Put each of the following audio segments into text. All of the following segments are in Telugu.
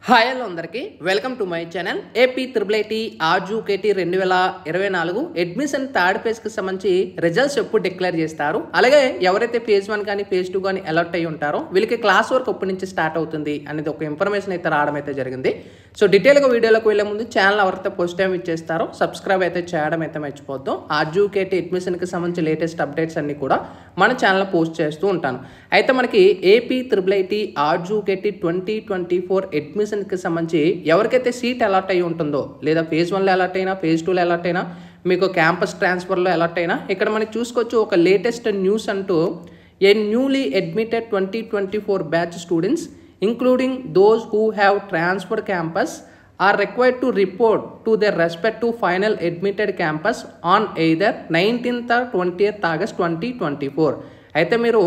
హాయ్ హలో అందరికీ welcome to my channel AP triple ఆర్జూకేటీ 2024 అడ్మిషన్ థర్డ్ ఫేజ్కి సంబంధించి రిజల్ట్స్ ఎప్పుడు డిక్లేర్ చేస్తారు. అలాగే ఎవరైతే ఫేజ్ 1 కానీ ఫేజ్ 2 కానీ అలర్ట్ అయ్యి ఉంటారో వీళ్ళకి క్లాస్ వర్క్ ఎప్పటి నుంచి స్టార్ట్ అవుతుంది అనేది ఒక ఇన్ఫర్మేషన్ అయితే రావడం అయితే జరిగింది. సో డీటెయిల్గా వీడియోలోకి వెళ్ళే ముందు ఛానల్ ఎవరైతే ఫస్ట్ టైం ఇచ్చేస్తారో సబ్స్క్రైబ్ అయితే చేయడం అయితే మర్చిపోద్దాం. ఆర్జూకేటీ అడ్మిషన్కి సంబంధించి లేటెస్ట్ అప్డేట్స్ అన్ని కూడా మన ఛానల్లో పోస్ట్ చేస్తూ ఉంటాను. అయితే మనకి ఏపీ త్రిబుల్ ఆర్జూకేటీ 2024 అడ్మిషన్కి సంబంధించి ఎవరికైతే సీట్ అలాట్ అయ్యి ఉంటుందో లేదా ఫేజ్ 1లో అలాట్ అయినా ఫేజ్ 2లో అలాట్ అయినా మీకు క్యాంపస్ ట్రాన్స్ఫర్లో అలాట్ అయినా ఇక్కడ మనకి చూసుకోవచ్చు ఒక లేటెస్ట్ న్యూస్ అంటూ a newly admitted 2024 batch students including those who have transfer campus are required to report to their respective final admitted campus on either 19th or 20th August 2024. అయితే మీరు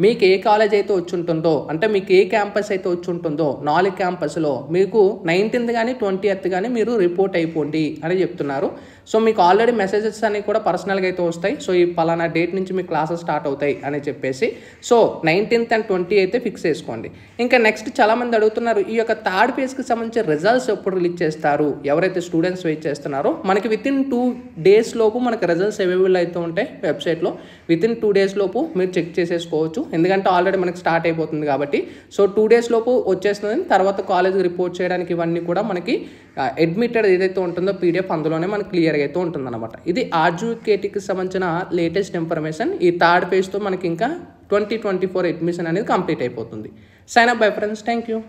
మీకు ఏ కాలేజ్ అయితే వచ్చి ఉంటుందో అంటే మీకు ఏ క్యాంపస్ అయితే వచ్చి ఉంటుందో 4 క్యాంపస్లో మీకు 19th కానీ 20th కానీ మీరు రిపోర్ట్ అయిపోండి అని చెప్తున్నారు. సో మీకు ఆల్రెడీ మెసేజెస్ అన్ని కూడా పర్సనల్గా అయితే వస్తాయి. సో ఈ పలానా డేట్ నుంచి మీ క్లాసెస్ స్టార్ట్ అవుతాయి అని చెప్పేసి సో 19th and 20 అయితే ఫిక్స్ చేసుకోండి. ఇంకా నెక్స్ట్ చాలామంది అడుగుతున్నారు ఈ యొక్క థర్డ్ ఫేజ్కి సంబంధించి రిజల్ట్స్ ఎప్పుడు రిలీజ్ చేస్తారు, ఎవరైతే స్టూడెంట్స్ వెయిట్ చేస్తున్నారో మనకి వితిన్ 2 days లోపు మనకి రిజల్ట్స్ అవైలబుల్ అయితే ఉంటాయి వెబ్సైట్లో. వితిన్ 2 days లోపు మీరు చెక్ చేసేసుకోవచ్చు, ఎందుకంటే ఆల్రెడీ మనకి స్టార్ట్ అయిపోతుంది కాబట్టి. సో 2 days లోపు వచ్చేస్తుంది. తర్వాత కాలేజ్కి రిపోర్ట్ చేయడానికి ఇవన్నీ కూడా మనకి అడ్మిటెడ్ ఏదైతే ఉంటుందో PDF అందులోనే మనకి క్లియర్గా అయితే ఉంటుందన్నమాట. ఇది ఆర్జూకేటీకి సంబంధించిన లేటెస్ట్ ఇన్ఫర్మేషన్. ఈ థర్డ్ ఫేజ్తో మనకి ఇంకా 2024 అడ్మిషన్ అనేది కంప్లీట్ అయిపోతుంది. Sign up bye friends, thank you.